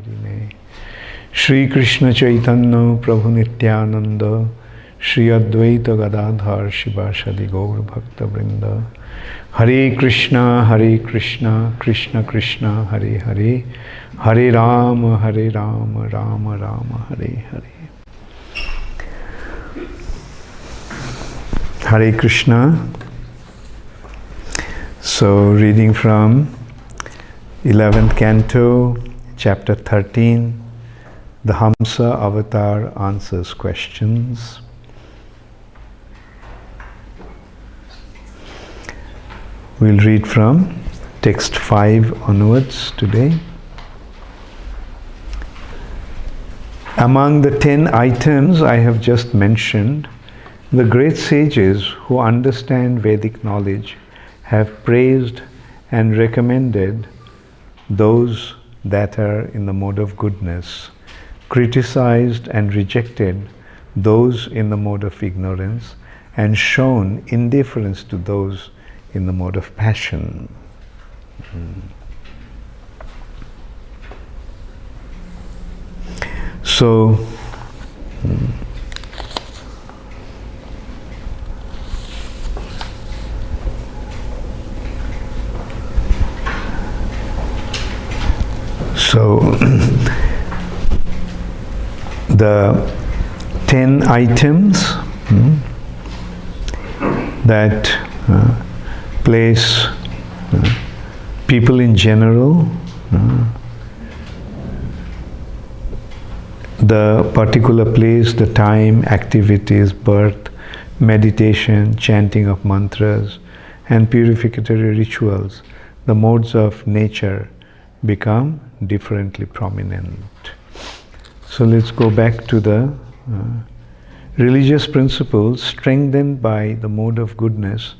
Namine. Shri Krishna Chaitanya Prabhu Nityananda Shri Advaita Gadadhar Shivasadi Gaur Bhakta Vrinda. Hare Krishna, Krishna Krishna, Hare Hare, Hare Rama, Rama Rama, Hare Hare. Hare Krishna. So, reading from 11th Canto, Chapter 13, the Hamsa Avatar answers questions. We'll read from text 5 onwards today. Among the 10 items I have just mentioned, the great sages who understand Vedic knowledge have praised and recommended those that are in the mode of goodness, criticized and rejected those in the mode of ignorance, and shown indifference to those in the mode of passion. So, the 10 items that place people in general, the particular place, the time, activities, birth, meditation, chanting of mantras, and purificatory rituals, the modes of nature become differently prominent. So let's go back to the religious principles strengthened by the mode of goodness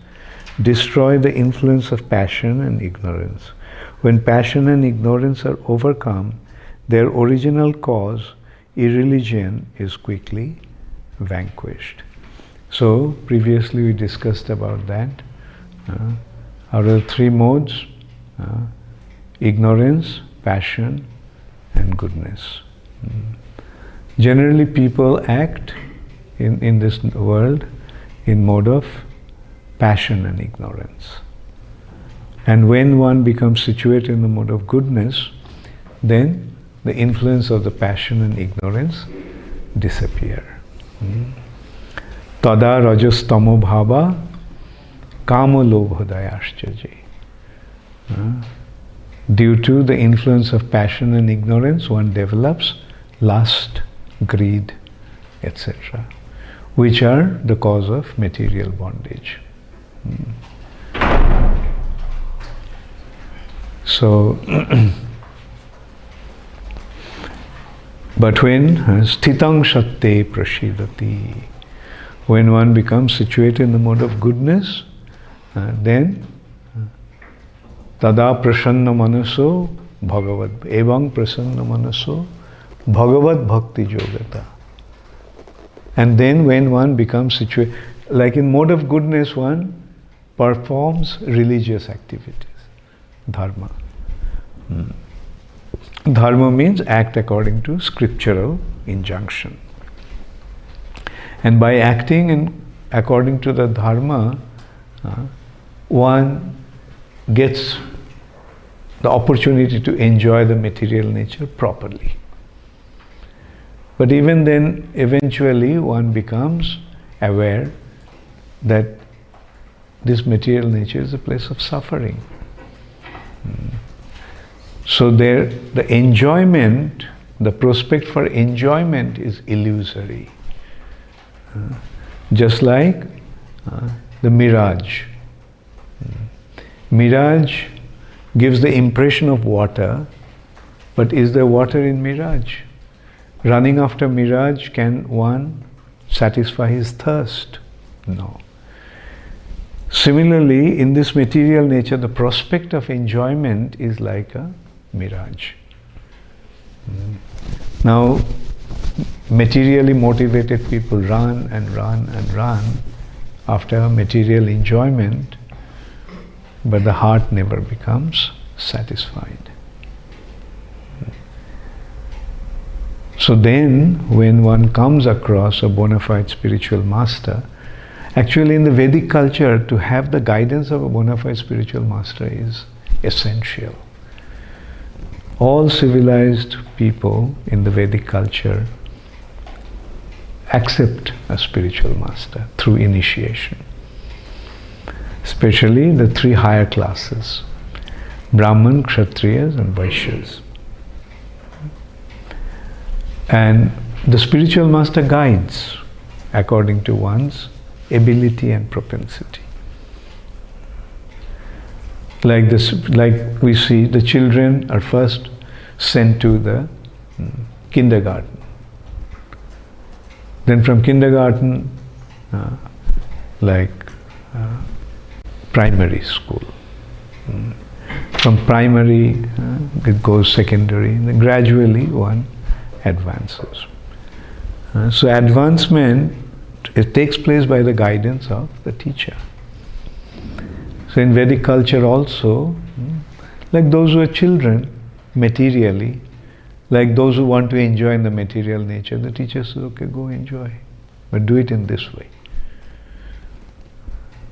destroy the influence of passion and ignorance. When passion and ignorance are overcome, their original cause, irreligion, is quickly vanquished. So previously we discussed about that. Out of 3 modes, ignorance, passion, and goodness. Generally people act in this world in mode of passion and ignorance. And when one becomes situated in the mode of goodness, then the influence of the passion and ignorance disappear. Tada rajas tamo bhava kama lobhodayashchaji. Due to the influence of passion and ignorance, one develops lust, greed, etc., which are the cause of material bondage. So, but when stitang shatte prashidati, when one becomes situated in the mode of goodness, then tada prasanna manaso bhagavad evang prasanna manaso bhagavad bhakti yogata. And then when one becomes situated, like in mode of goodness, one performs religious activities, dharma. Dharma means act according to scriptural injunction. And by acting according to the dharma, one gets the opportunity to enjoy the material nature properly. But even then, eventually one becomes aware that this material nature is a place of suffering. So there, the enjoyment, the prospect for enjoyment is illusory. Just like the mirage. Mirage gives the impression of water, but is there water in mirage? Running after mirage, can one satisfy his thirst? No. Similarly, in this material nature, the prospect of enjoyment is like a mirage. Now, materially motivated people run and run and run after material enjoyment, but the heart never becomes satisfied. So then, when one comes across a bona fide spiritual master, actually in the Vedic culture, to have the guidance of a bona fide spiritual master is essential. All civilized people in the Vedic culture accept a spiritual master through initiation. Especially the three higher classes, Brahman, Kshatriyas and Vaishyas. And the spiritual master guides according to one's ability and propensity. Like this, like we see, the children are first sent to the kindergarten. Then from kindergarten, primary school. From primary, it goes secondary. And then gradually one advances. So advancement, it takes place by the guidance of the teacher. So in Vedic culture also, like those who are children materially, like those who want to enjoy in the material nature, the teacher says, okay, go enjoy, but do it in this way.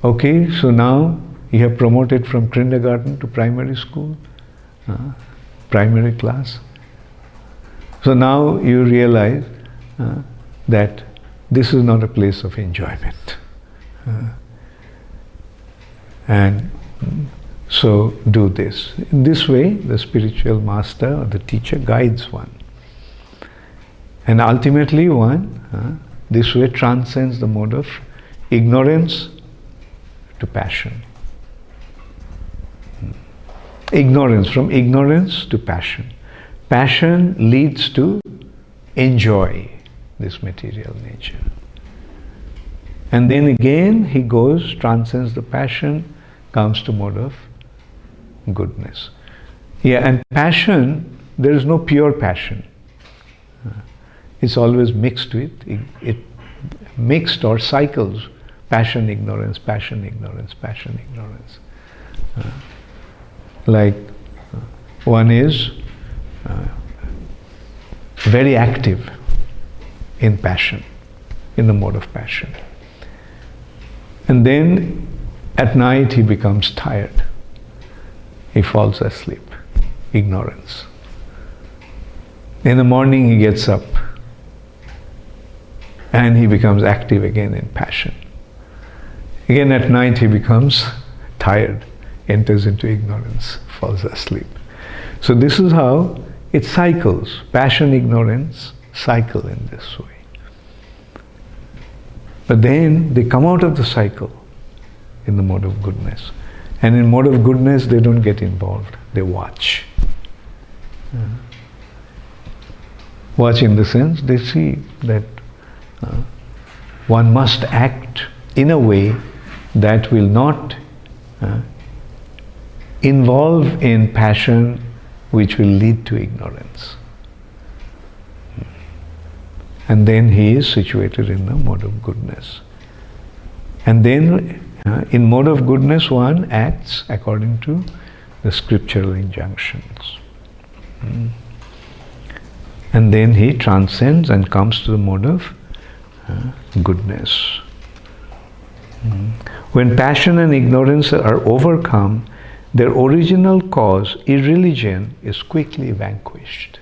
Okay, so now you have promoted from kindergarten to primary school, primary class. So now you realize that this is not a place of enjoyment. And so do this. In this way, the spiritual master or the teacher guides one. And ultimately one, this way transcends the mode of ignorance to passion. Ignorance, from ignorance to passion. Passion leads to enjoy this material nature. And then again he goes, transcends the passion, comes to mode of goodness. Yeah, and passion, there is no pure passion. It's always mixed with, it mixed or cycles, passion, ignorance, passion, ignorance, passion, ignorance. Like one is very active in passion, in the mode of passion. And then at night he becomes tired. He falls asleep. Ignorance. In the morning he gets up and he becomes active again in passion. Again at night he becomes tired, enters into ignorance, falls asleep. So this is how it cycles. Passion, ignorance cycle in this way. But then they come out of the cycle in the mode of goodness. And in mode of goodness they don't get involved. They watch. Watch in the sense they see that one must act in a way that will not involve in passion which will lead to ignorance. And then he is situated in the mode of goodness. And then in mode of goodness one acts according to the scriptural injunctions. And then he transcends and comes to the mode of goodness. When passion and ignorance are overcome, their original cause, irreligion, is quickly vanquished.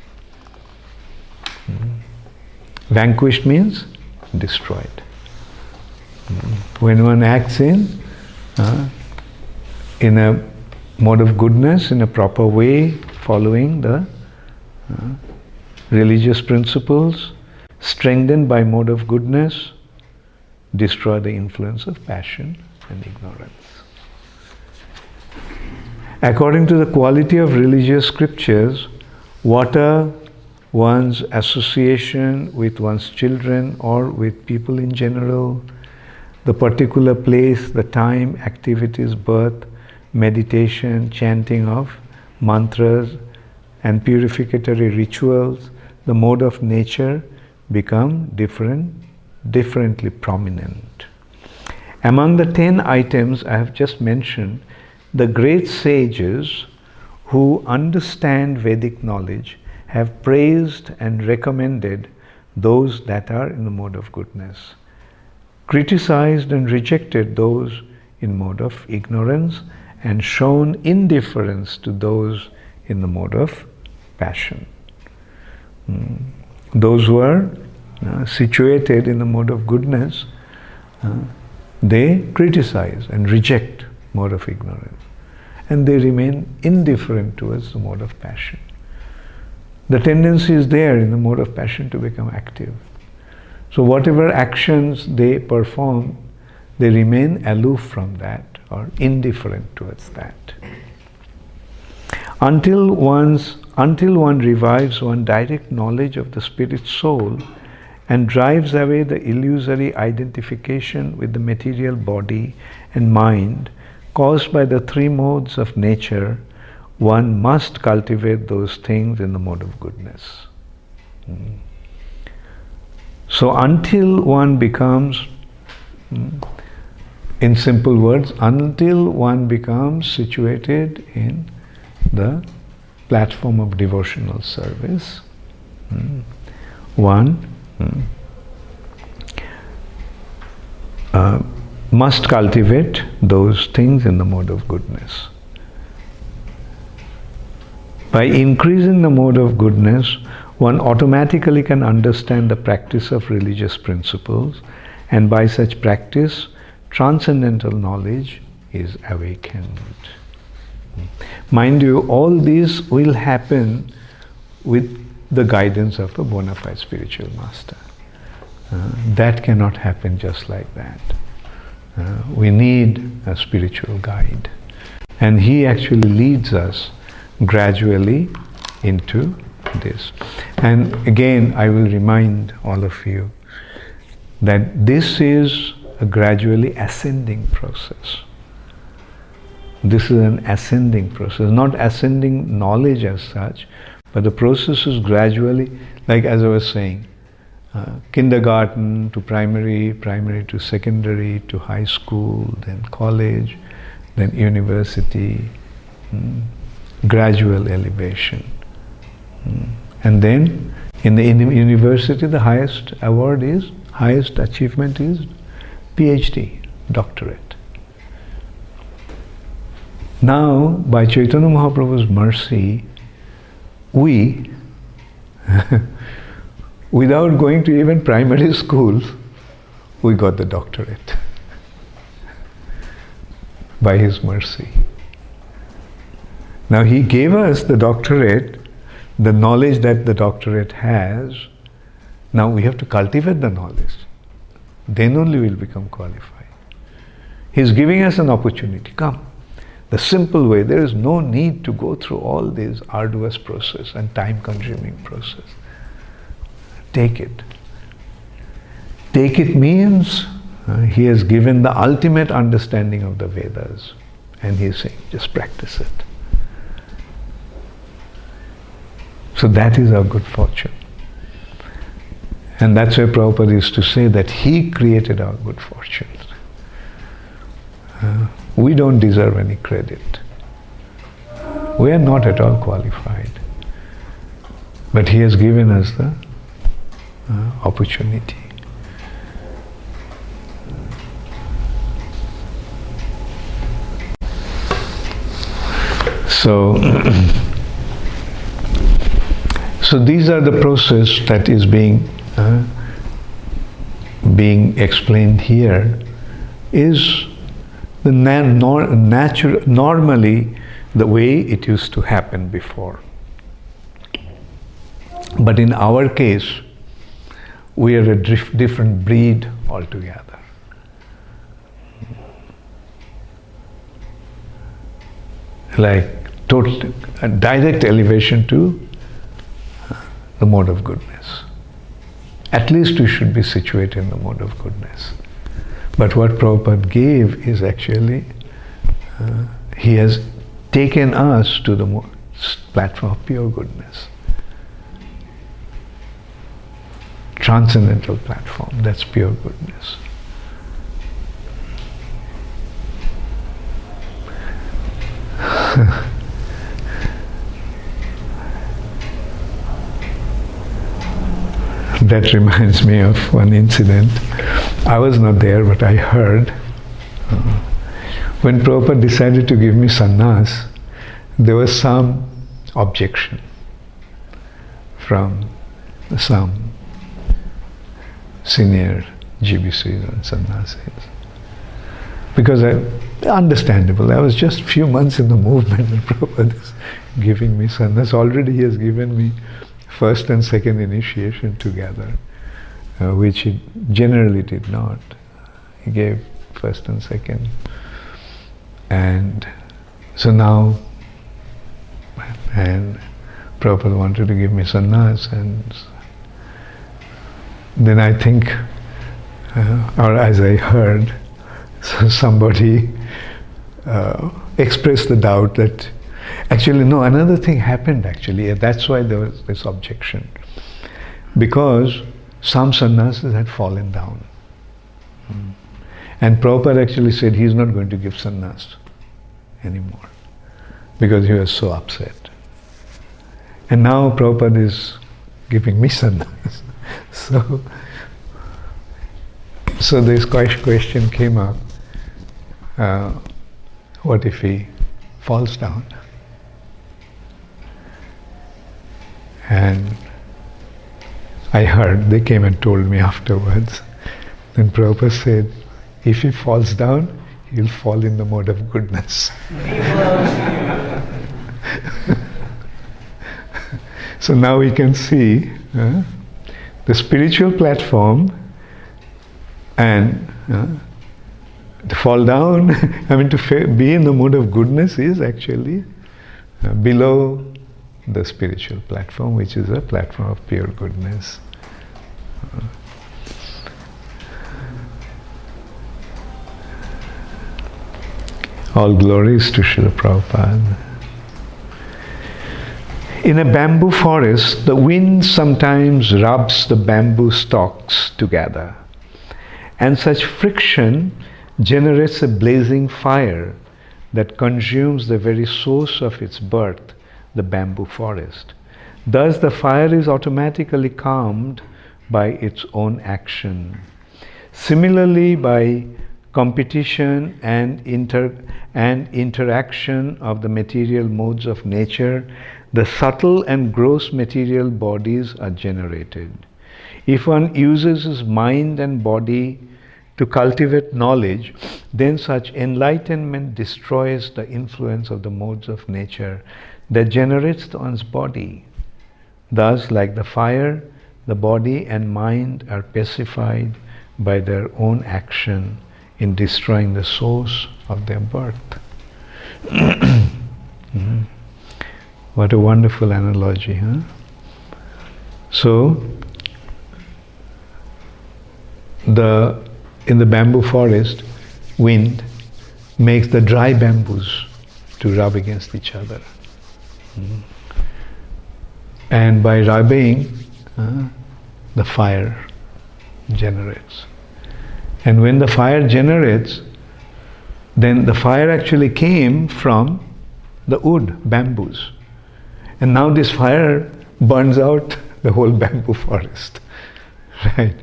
Vanquished means destroyed. When one acts in a mode of goodness, in a proper way, following the religious principles, strengthened by mode of goodness, destroy the influence of passion and ignorance. According to the quality of religious scriptures, what are one's association with one's children or with people in general, the particular place, the time, activities, birth, meditation, chanting of mantras and purificatory rituals, the mode of nature become differently prominent. Among the 10 items I have just mentioned, the great sages who understand Vedic knowledge have praised and recommended those that are in the mode of goodness, criticized and rejected those in mode of ignorance, and shown indifference to those in the mode of passion. Those who are situated in the mode of goodness, they criticize and reject mode of ignorance, and they remain indifferent towards the mode of passion. The tendency is there in the mode of passion to become active. So whatever actions they perform, they remain aloof from that or indifferent towards that. Until one revives one direct knowledge of the spirit soul and drives away the illusory identification with the material body and mind caused by the three modes of nature, one must cultivate those things in the mode of goodness. So until one becomes, in simple words, until one becomes situated in the platform of devotional service, one must cultivate those things in the mode of goodness. By increasing the mode of goodness, one automatically can understand the practice of religious principles, and by such practice, transcendental knowledge is awakened. Mind you, all this will happen with the guidance of a bona fide spiritual master. That cannot happen just like that. We need a spiritual guide, and he actually leads us gradually into this. And again, I will remind all of you that this is a gradually ascending process. This is an ascending process, not ascending knowledge as such, but the process is gradually, like as I was saying, kindergarten to primary, primary to secondary, to high school, then college, then university, gradual elevation. And then in the university, the highest award is, highest achievement is PhD, doctorate. Now, by Chaitanya Mahaprabhu's mercy, we, without going to even primary school, we got the doctorate by his mercy. Now he gave us the doctorate, the knowledge that the doctorate has. Now we have to cultivate the knowledge. Then only we'll become qualified. He's giving us an opportunity. Come. The simple way, there is no need to go through all this arduous process and time-consuming process. Take it. Take it means he has given the ultimate understanding of the Vedas, and he is saying, just practice it. So that is our good fortune. And that's why Prabhupada used to say that he created our good fortune. We don't deserve any credit. We are not at all qualified. But he has given us the opportunity. So, so these are the process that is being explained here. Is the normally the way it used to happen before. But in our case, we are a different breed altogether. Like total, a direct elevation to the mode of goodness. At least we should be situated in the mode of goodness. But what Prabhupada gave is actually, he has taken us to the platform of pure goodness. Transcendental platform, that's pure goodness. That reminds me of one incident. I was not there, but I heard. When Prabhupada decided to give me sannyas, there was some objection from some senior GBCs and sannyasis. Because understandable, I was just few months in the movement and Prabhupada is giving me sannyas. Already he has given me first and second initiation together, which he generally did not. He gave first and second. And so now, and Prabhupada wanted to give me sannyas, and then I think, or as I heard, so somebody expressed the doubt that actually, no, another thing happened actually. That's why there was this objection. Because some sannyasis had fallen down. And Prabhupada actually said he's not going to give sannyas anymore because he was so upset. And now Prabhupada is giving me sannyas. So this question came up. What if he falls down? And I heard, they came and told me afterwards. Then Prabhupada said, if he falls down, he'll fall in the mode of goodness. So now we can see the spiritual platform, and to fall down, I mean to be in the mode of goodness is actually below the spiritual platform, which is a platform of pure goodness. All glories to Srila Prabhupada. In a bamboo forest, the wind sometimes rubs the bamboo stalks together, and such friction generates a blazing fire that consumes the very source of its birth, the bamboo forest. Thus the fire is automatically calmed by its own action. Similarly, by competition and interaction of the material modes of nature, the subtle and gross material bodies are generated. If one uses his mind and body to cultivate knowledge, then such enlightenment destroys the influence of the modes of nature that generates one's body. Thus, like the fire, the body and mind are pacified by their own action in destroying the source of their birth. What a wonderful analogy, huh? So, in the bamboo forest, wind makes the dry bamboos to rub against each other. And by rubbing, the fire generates. And when the fire generates, then the fire actually came from the wood, bamboos. And now this fire burns out the whole bamboo forest. Right?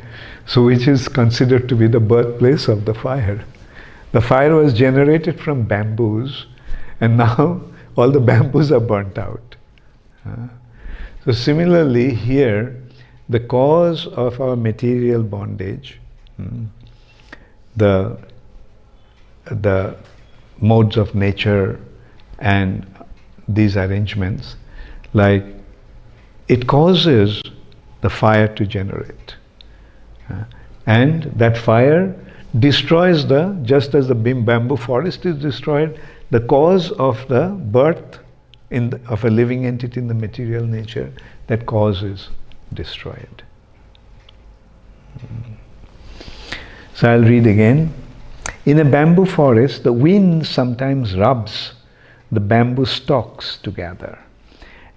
So which is considered to be the birthplace of the fire. The fire was generated from bamboos, and now all the bamboos are burnt out. So similarly here, the cause of our material bondage, the modes of nature and these arrangements, like it causes the fire to generate. And that fire destroys just as the bamboo forest is destroyed, the cause of the birth of a living entity in the material nature, that cause is destroyed. So I'll read again. In a bamboo forest, the wind sometimes rubs the bamboo stalks together,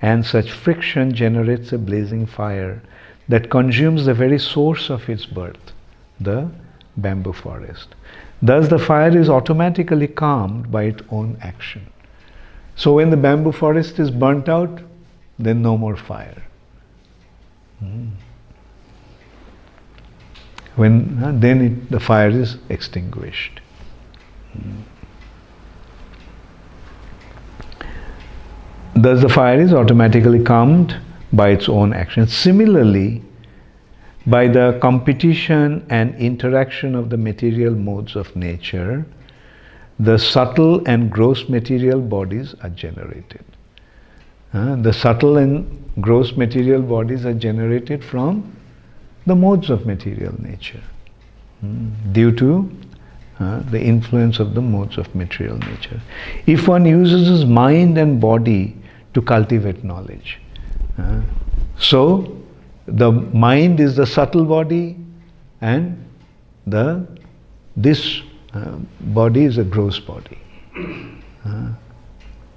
and such friction generates a blazing fire that consumes the very source of its birth, the bamboo forest. Thus the fire is automatically calmed by its own action. So when the bamboo forest is burnt out, then no more fire. Then the fire is extinguished. Thus the fire is automatically calmed by its own action. Similarly, by the competition and interaction of the material modes of nature, the subtle and gross material bodies are generated. The subtle and gross material bodies are generated from the modes of material nature, due to the influence of the modes of material nature. If one uses his mind and body to cultivate knowledge, so the mind is the subtle body, and this body is a gross body.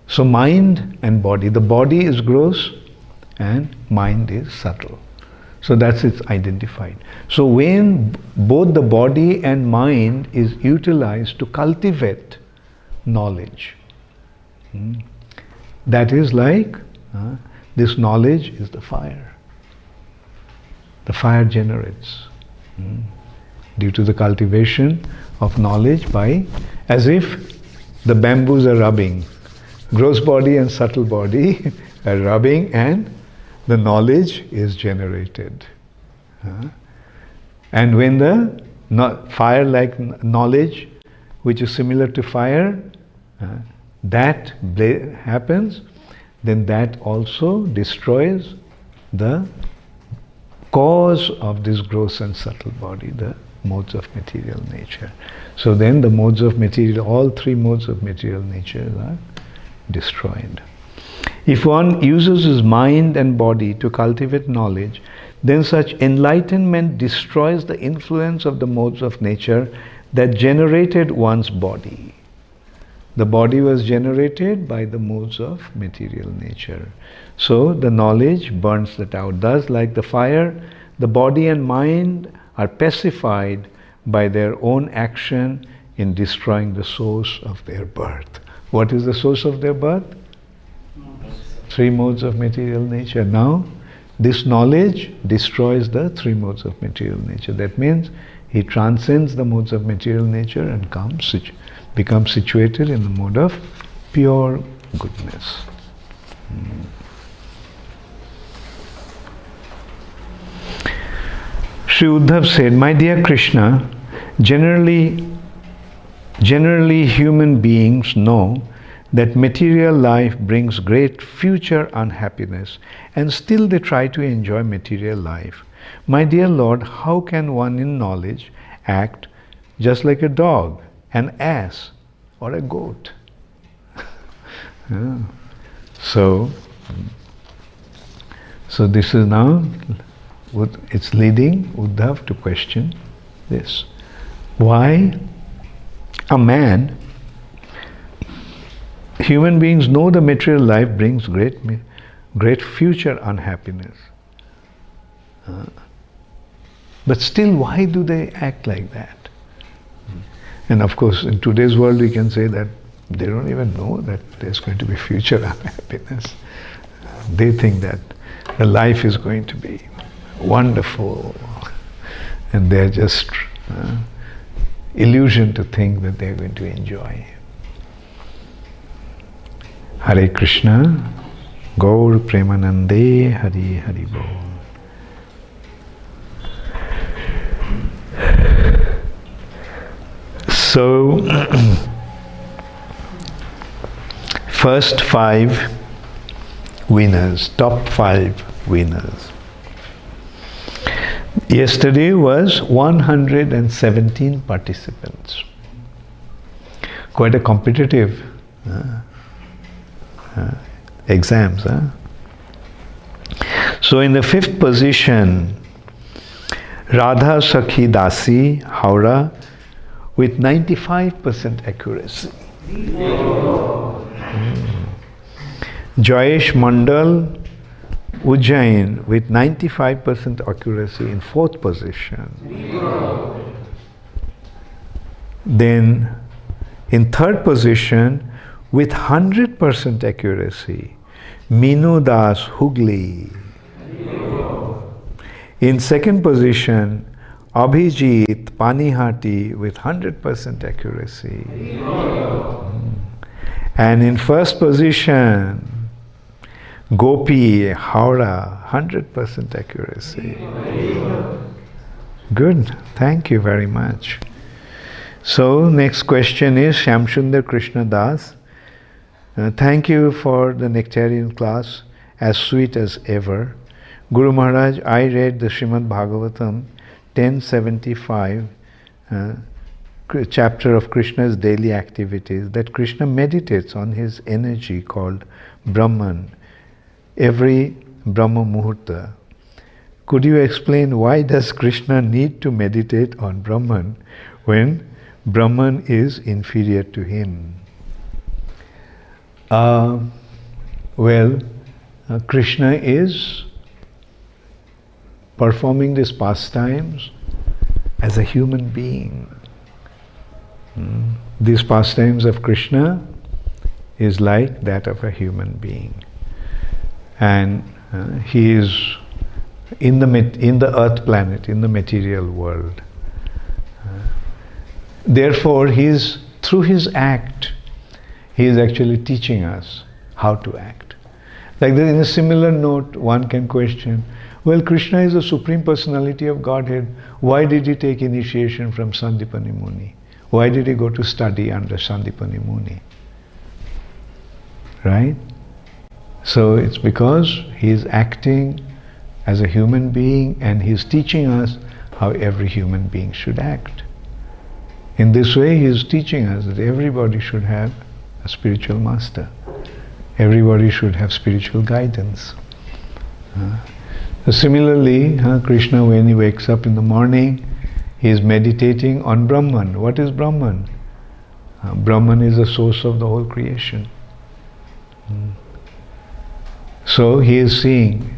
So mind and body, the body is gross and mind is subtle. So that's it's identified. So when both the body and mind is utilized to cultivate knowledge, that is like this knowledge is the fire. The fire generates due to the cultivation of knowledge, by as if the bamboos are rubbing. Gross body and subtle body are rubbing, and the knowledge is generated. And when the fire like knowledge, which is similar to fire, that happens, then that also destroys the cause of this gross and subtle body, the modes of material nature. So then the modes of material, all three modes of material nature are destroyed. If one uses his mind and body to cultivate knowledge, then such enlightenment destroys the influence of the modes of nature that generated one's body. The body was generated by the modes of material nature. So the knowledge burns that out. Thus, like the fire, the body and mind are pacified by their own action in destroying the source of their birth. What is the source of their birth? Three modes of material nature. Now, this knowledge destroys the three modes of material nature. That means he transcends the modes of material nature and becomes situated in the mode of pure goodness. Sri Uddhava said, "My dear Krishna, generally human beings know that material life brings great future unhappiness, and still they try to enjoy material life. My dear Lord, how can one in knowledge act just like a dog, an ass, or a goat?" So this is now, it's leading Uddhava to question this. Why a man, human beings know the material life brings great future unhappiness. But still, why do they act like that? And of course, in today's world, we can say that they don't even know that there's going to be future unhappiness. They think that the life is going to be wonderful, and they're just illusion to think that they're going to enjoy. Hare Krishna, Gaur Premanande, Hari Hari Bol. So, first 5 winners, top 5 winners. Yesterday was 117 participants. Quite a competitive exams. So in the 5th position, Radha Sakhi Dasi, Howrah, with 95% accuracy. Jayesh Mandal, Ujjain, with 95% accuracy in 4th position. Then in 3rd position, with 100% accuracy, Minu Das Hugli. In 2nd position, Abhijit Panihati with 100% accuracy. And in first position, Gopi Howrah, 100% accuracy. Good, thank you very much. So, next question is Shamsundar Krishna Das. Thank you for the nectarian class, as sweet as ever. Guru Maharaj, I read the Srimad Bhagavatam 1075 chapter of Krishna's daily activities, that Krishna meditates on his energy called Brahman every Brahma Muhurta. Could you explain why does Krishna need to meditate on Brahman when Brahman is inferior to him? Krishna is performing these pastimes as a human being. These pastimes of Krishna is like that of a human being. And he is in the earth planet, in the material world. Therefore, through his act, he is actually teaching us how to act. Like that, in a similar note, one can question, well, Krishna is the Supreme Personality of Godhead. Why did he take initiation from Sandipani Muni? Why did he go to study under Sandipani Muni? Right? So it's because he is acting as a human being and he is teaching us how every human being should act. In this way, he is teaching us that everybody should have a spiritual master. Everybody should have spiritual guidance. Similarly, Krishna, when he wakes up in the morning, he is meditating on Brahman. What is Brahman? Brahman is the source of the whole creation. So he is seeing,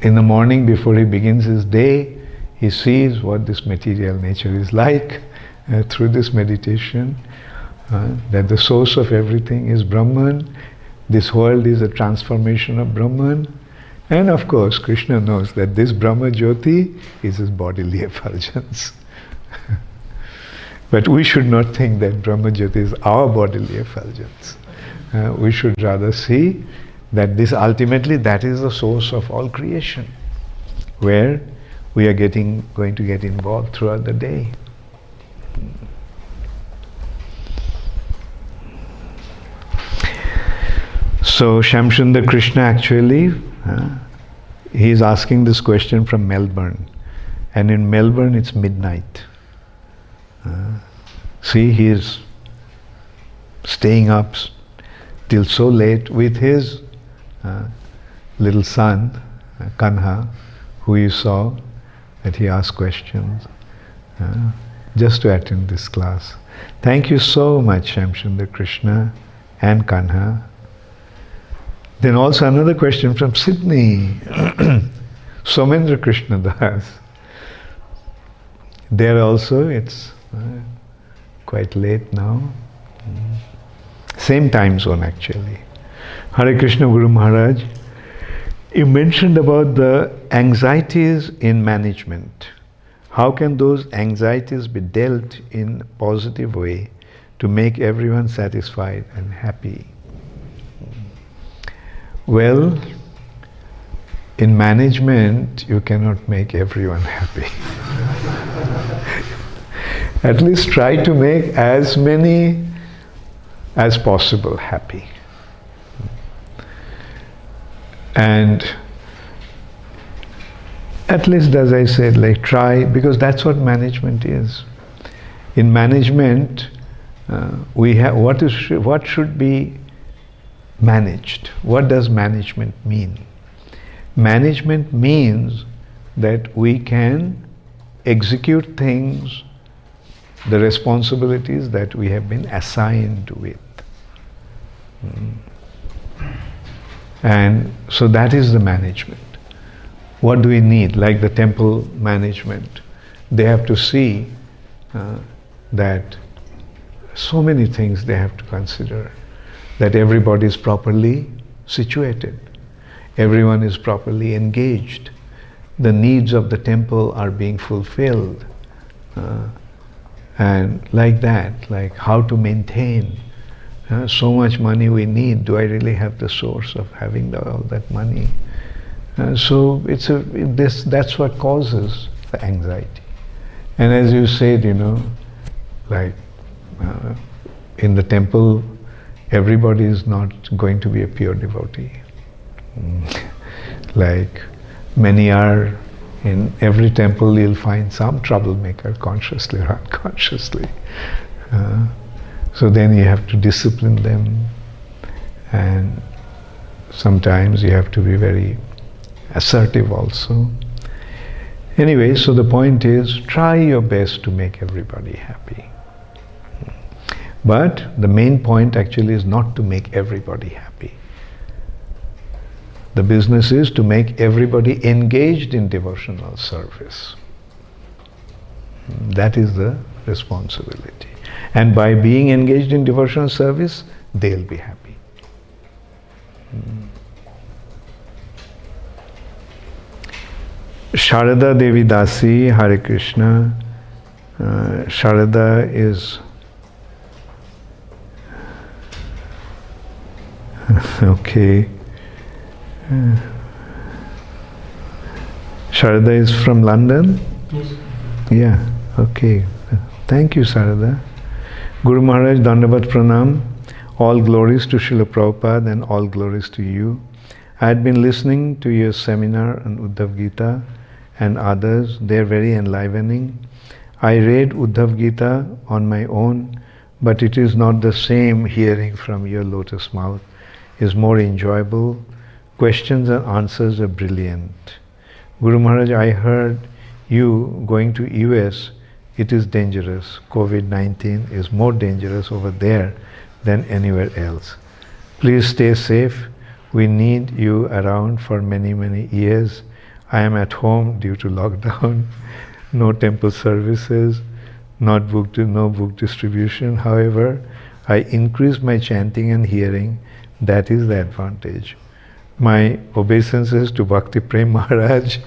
in the morning before he begins his day, he sees what this material nature is like through this meditation, that the source of everything is Brahman, this world is a transformation of Brahman, and of course Krishna knows that this Brahma Jyoti is his bodily effulgence. But we should not think that Brahma Jyoti is our bodily effulgence. We should rather see that this ultimately, that is the source of all creation, where we are going to get involved throughout the day. So Shamsundar Krishna actually, he is asking this question from Melbourne, and in Melbourne it's midnight. See, he is staying up till so late with his little son, Kanha, who you saw, that he asked questions, just to attend this class. Thank you so much, Shamsundar Krishna and Kanha. Then also another question from Sydney, Somendra Krishna Das. There also it's quite late now. Same time zone actually. Hare Krishna Guru Maharaj, you mentioned about the anxieties in management. How can those anxieties be dealt in a positive way to make everyone satisfied and happy? Well, in management, you cannot make everyone happy. At least try to make as many as possible happy. And at least, as I said, like try, because that's what management is. In management, we have what should be managed. What does management mean? Management means that we can execute things, the responsibilities that we have been assigned with. And so that is the management. What do we need? Like the temple management, they have to see that so many things they have to consider. That everybody is properly situated, everyone is properly engaged, the needs of the temple are being fulfilled. And like that, like how to maintain so much money we need. Do I really have the source of having all that money? So that's what causes the anxiety. And as you said, like in the temple, everybody is not going to be a pure devotee. Like many are, in every temple you'll find some troublemaker, consciously or unconsciously. So then you have to discipline them, and sometimes you have to be very assertive also. Anyway, so the point is, try your best to make everybody happy. But the main point actually is not to make everybody happy. The business is to make everybody engaged in devotional service. That is the responsibility. And by being engaged in devotional service, they'll be happy. Sharada Devi Dasi, Hare Krishna. Sharada is okay. Sharada is from London? Yes. Yeah, okay. Thank you, Sharada. Guru Maharaj, Dandavat Pranam. All glories to Srila Prabhupada and all glories to you. I had been listening to your seminar on Uddhava Gita and others. They are very enlivening. I read Uddhava Gita on my own, but it is not the same hearing from your lotus mouth. It is more enjoyable. Questions and answers are brilliant. Guru Maharaj, I heard you going to US, it is dangerous. COVID-19 is more dangerous over there than anywhere else. Please stay safe. We need you around for many, many years. I am at home due to lockdown, no temple services, no book distribution. However, I increase my chanting and hearing. That is the advantage. My obeisances to Bhakti Prem Maharaj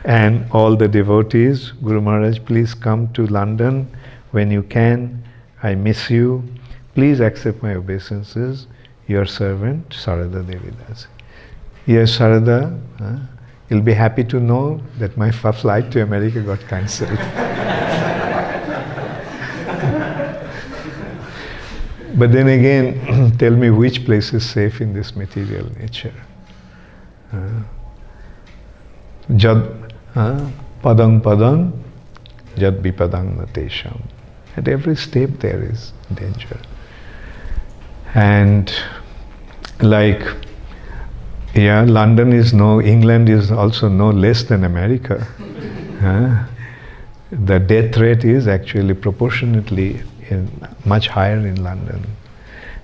and all the devotees. Guru Maharaj, please come to London when you can. I miss you. Please accept my obeisances. Your servant, Sarada Devi Dasi. Yes, Sarada, you'll be happy to know that my flight to America got cancelled. But then again, tell me which place is safe in this material nature. Jad padang padang, jad bipadang natesham. At every step there is danger. And like, yeah, England is also no less than America. The death rate is actually proportionately much higher in London.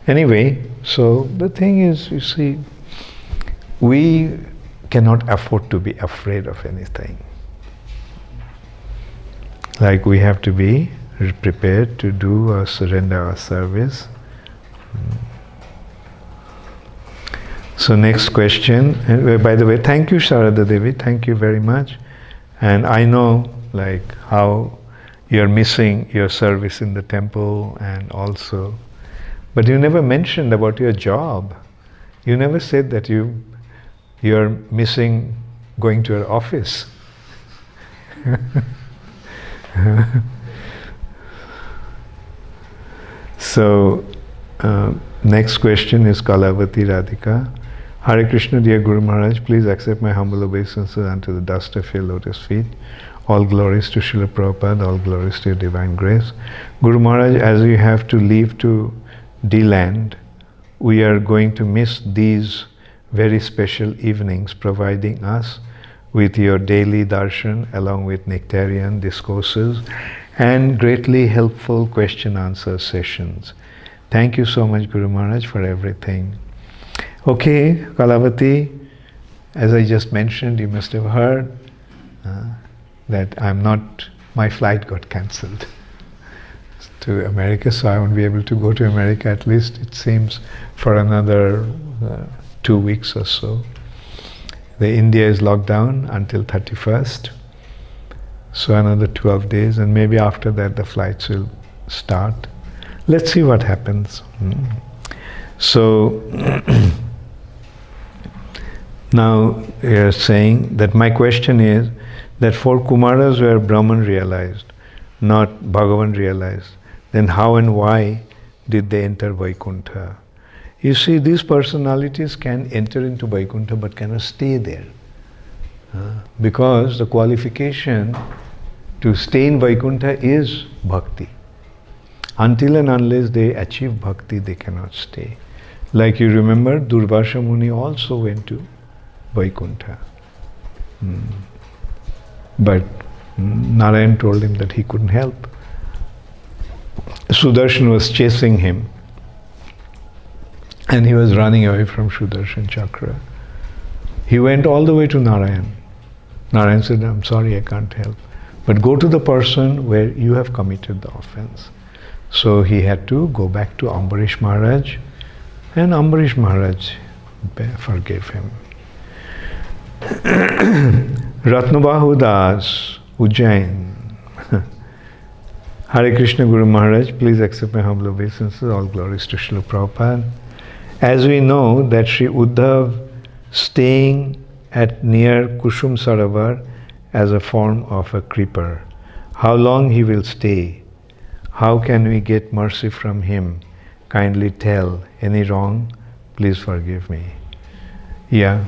Anyway, so the thing is, you see, we cannot afford to be afraid of anything. Like we have to be prepared to do or surrender our service. So next question, and by the way, thank you Sharada Devi, thank you very much. And I know like how you're missing your service in the temple and also, but you never mentioned about your job. You never said that you're missing going to your office. So next question is Kalavati Radhika. Hare Krishna, dear Guru Maharaj, please accept my humble obeisances unto the dust of your lotus feet. All glories to Srila Prabhupada, all glories to your divine grace. Guru Maharaj, as we have to leave to D-land, we are going to miss these very special evenings providing us with your daily darshan along with nectarian discourses and greatly helpful question-answer sessions. Thank you so much, Guru Maharaj, for everything. Okay, Kalavati, as I just mentioned, you must have heard that my flight got cancelled to America, so I won't be able to go to America, at least it seems, for another 2 weeks or so. The India is locked down until 31st. So another 12 days, and maybe after that the flights will start. Let's see what happens. So now you're saying that my question is that for Kumaras were Brahman realized, not Bhagavan realized, then how and why did they enter Vaikuntha? You see, these personalities can enter into Vaikuntha but cannot stay there. Because the qualification to stay in Vaikuntha is bhakti. Until and unless they achieve bhakti, they cannot stay. Like you remember, Durvasha Muni also went to Vaikuntha. But Narayan told him that he couldn't help. Sudarshan was chasing him, and he was running away from Sudarshan Chakra. He went all the way to Narayan. Narayan said, I'm sorry, I can't help. But go to the person where you have committed the offense. So he had to go back to Ambarish Maharaj, and Ambarish Maharaj forgave him. Ratnabahu Das, Ujjain. Hare Krishna Guru Maharaj, please accept my humble obeisances. All glories to Srila Prabhupada. As we know that Sri Uddhava staying at near Kusum Sarovar as a form of a creeper. How long he will stay? How can we get mercy from him? Kindly tell. Any wrong? Please forgive me. Yeah.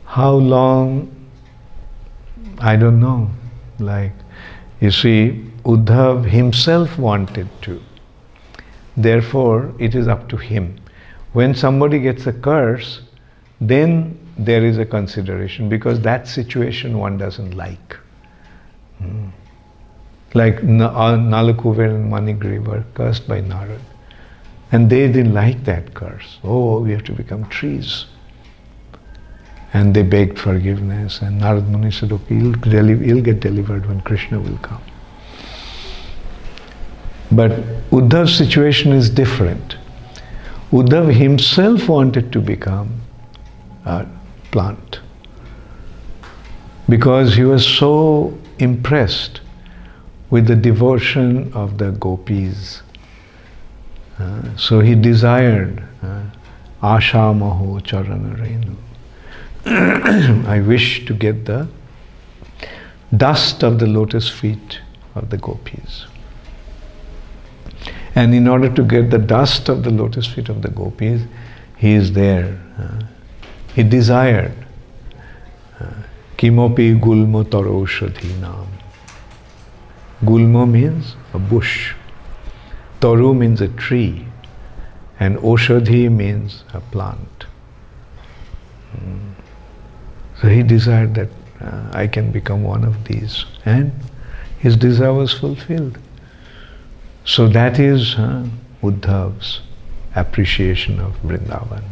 How long? I don't know. Like, you see, Uddhava himself wanted to. Therefore, it is up to him. When somebody gets a curse, then there is a consideration, because that situation one doesn't like. Like Nalakuver and Manigri were cursed by Narad. And they didn't like that curse. Oh, we have to become trees. And they begged forgiveness, and Narad Muni said, okay, you'll get delivered when Krishna will come. But Uddhava's situation is different. Uddhava himself wanted to become a plant, because he was so impressed with the devotion of the gopis. So he desired Asha Maho Charana Renu. I wish to get the dust of the lotus feet of the gopis. And in order to get the dust of the lotus feet of the gopis, he is there. He desired Kimopi Gulmo Taroshadhi Nam. Gulmo means a bush. Taru means a tree. And Oshadhi means a plant. So he desired that I can become one of these. And his desire was fulfilled. So that is Uddhava's appreciation of Vrindavan.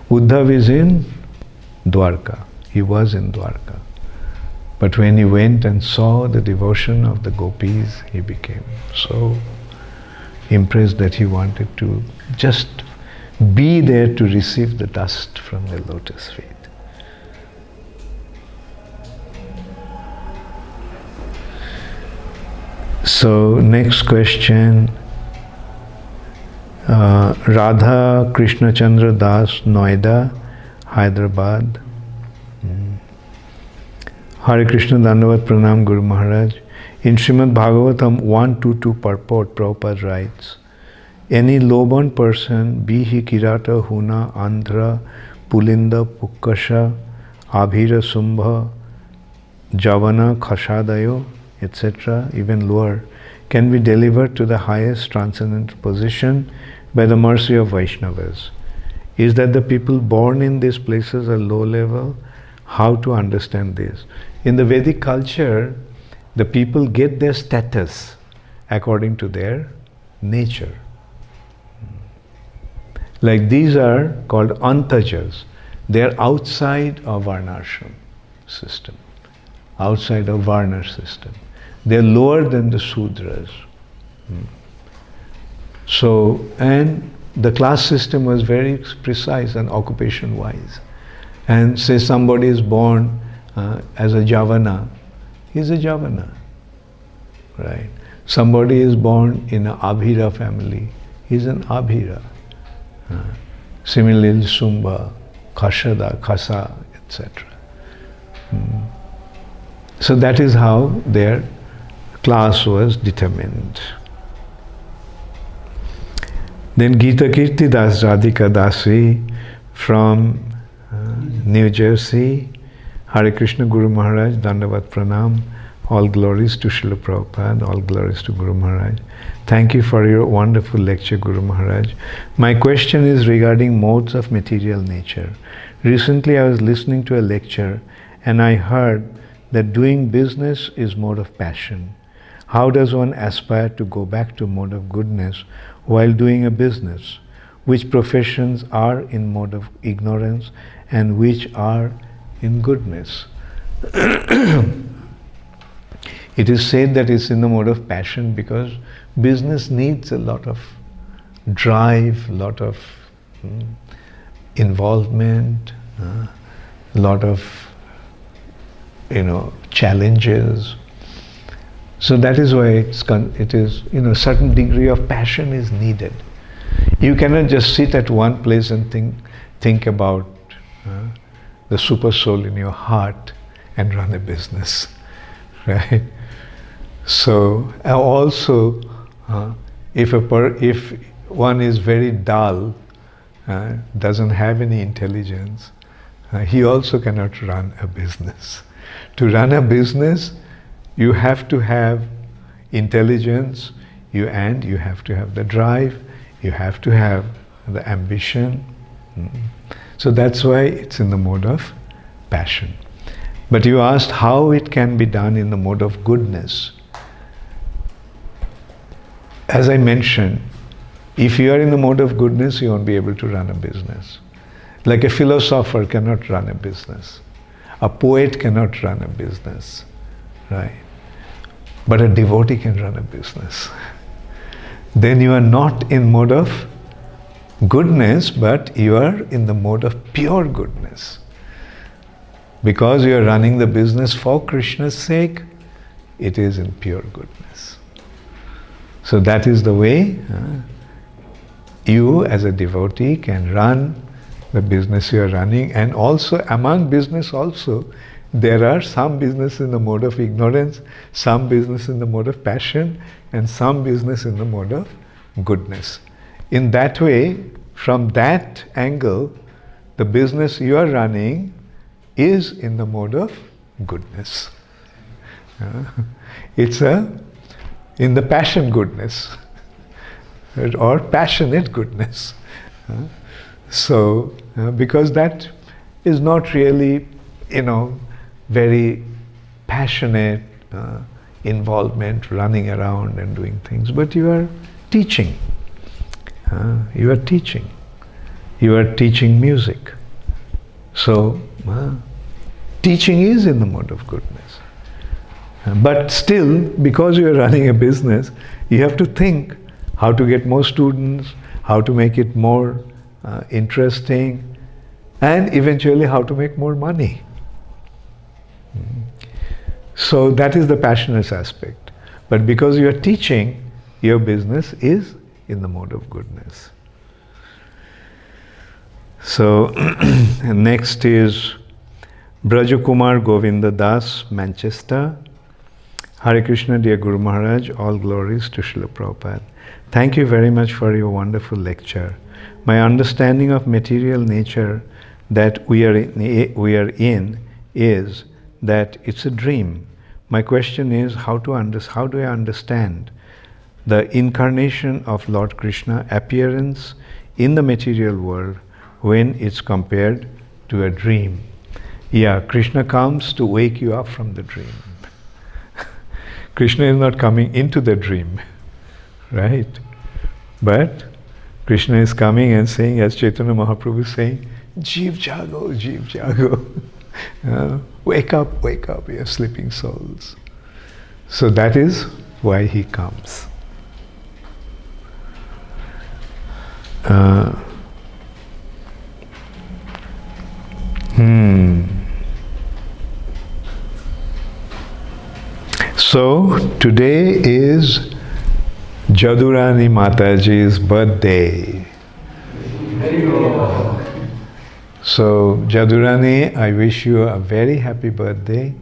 Uddhava is in Dwarka. He was in Dwarka. But when he went and saw the devotion of the gopis, he became so impressed that he wanted to just be there to receive the dust from the lotus feet. So next question, Radha Krishna Chandra Das, Noida, Hyderabad. Hare Krishna Dandavat Pranam Guru Maharaj. In Srimad Bhagavatam 122 purport, Prabhupada writes, any low-born person, be he Kirata, Huna, Andhra, Pulinda, Pukkasha, Abhira, Sumbha, Javana, Khashadayo, etc., even lower, can be delivered to the highest transcendental position by the mercy of Vaishnavas. Is that the people born in these places are low level? How to understand this? In the Vedic culture, the people get their status according to their nature. Like these are called antajas. They are outside of varnashram system, outside of varna system. They are lower than the Sudras. So, and the class system was very precise and occupation-wise. And say somebody is born as a Javana, he's a Javana, right? Somebody is born in an Abhira family, he's an Abhira. Similarly, Sumba, Khashada, Khasa, etc. So that is how their class was determined. Then Gita Kirti Das Radhika Dasi from New Jersey. Hare Krishna Guru Maharaj, Dandavat Pranam. All glories to Srila Prabhupada, all glories to Guru Maharaj. Thank you for your wonderful lecture, Guru Maharaj. My question is regarding modes of material nature. Recently I was listening to a lecture and I heard that doing business is mode of passion. How does one aspire to go back to mode of goodness while doing a business? Which professions are in mode of ignorance and which are in goodness? It is said that it's in the mode of passion because business needs a lot of drive, lot of involvement, a lot of challenges. So that is why it is certain degree of passion is needed. You cannot just sit at one place and think about the super soul in your heart and run a business, right? So also, if one is very dull, doesn't have any intelligence, he also cannot run a business. To run a business, you have to have intelligence, you have to have the drive, you have to have the ambition. So that's why it's in the mode of passion. But you asked how it can be done in the mode of goodness. As I mentioned, if you are in the mode of goodness, you won't be able to run a business. Like a philosopher cannot run a business. A poet cannot run a business, right? But a devotee can run a business. Then you are not in mode of goodness, but you are in the mode of pure goodness. Because you are running the business for Krishna's sake, it is in pure goodness. So that is the way you as a devotee can run the business you are running. And also among business also, there are some business in the mode of ignorance, some business in the mode of passion, and some business in the mode of goodness. In that way, from that angle, the business you are running is in the mode of goodness. It's in the passion goodness or passionate goodness. So, because that is not really, very passionate involvement, running around and doing things, but you are teaching. You are teaching. You are teaching music. So, teaching is in the mode of goodness. But still, because you are running a business, you have to think how to get more students, how to make it more interesting, and eventually how to make more money. So that is the passionate aspect. But because you are teaching, your business is in the mode of goodness. So next is Brajakumar Govinda Das, Manchester. Hare Krishna, dear Guru Maharaj, all glories to Srila Prabhupada. Thank you very much for your wonderful lecture. My understanding of material nature that we are in is that it's a dream. My question is how do I understand the incarnation of Lord Krishna appearance in the material world when it's compared to a dream? Yeah, Krishna comes to wake you up from the dream. Krishna is not coming into the dream, right? But Krishna is coming and saying, as Chaitanya Mahaprabhu is saying, Jeev Jago, Jeev Jago. Wake up, you sleeping souls. So that is why he comes. So today is Jadurani Mataji's birthday. So Jadurani, I wish you a very happy birthday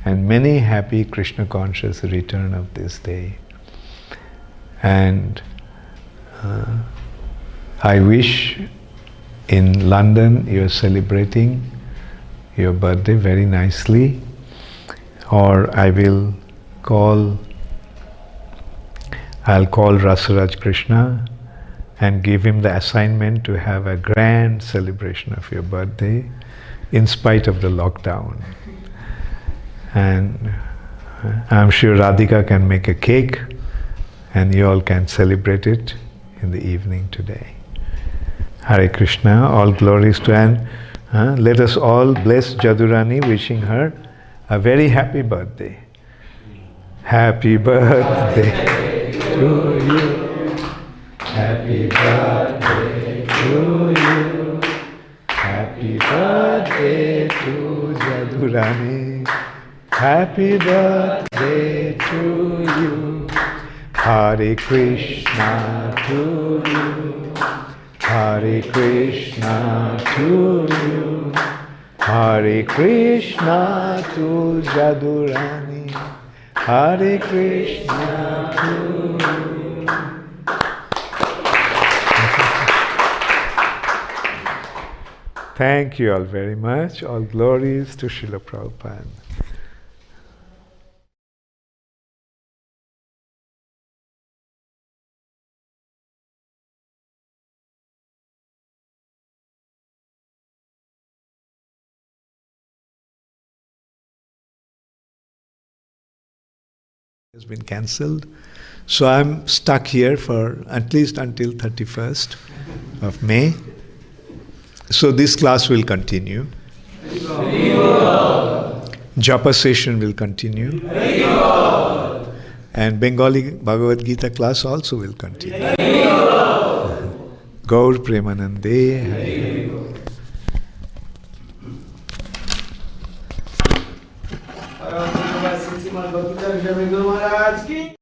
and many happy Krishna conscious return of this day. And I wish in London you're celebrating your birthday very nicely, or I'll call Rasaraj Krishna and give him the assignment to have a grand celebration of your birthday in spite of the lockdown. And I'm sure Radhika can make a cake and you all can celebrate it in the evening today. Hare Krishna, all glories to and let us all bless Jadurani, wishing her a very happy birthday. Happy birthday to you. Happy birthday to you. Happy birthday to Jadurani. Happy birthday to you. Hare Krishna to you. Hare Krishna to you. Hare Krishna to Jadurani. Hare Krishna to you. Thank you all very much. All glories to Srila Prabhupada. Has been cancelled. So I'm stuck here for at least until 31st of May. So this class will continue. Japa session will continue. And Bengali Bhagavad Gita class also will continue. Gaur Premanande. Guru Maharaj ki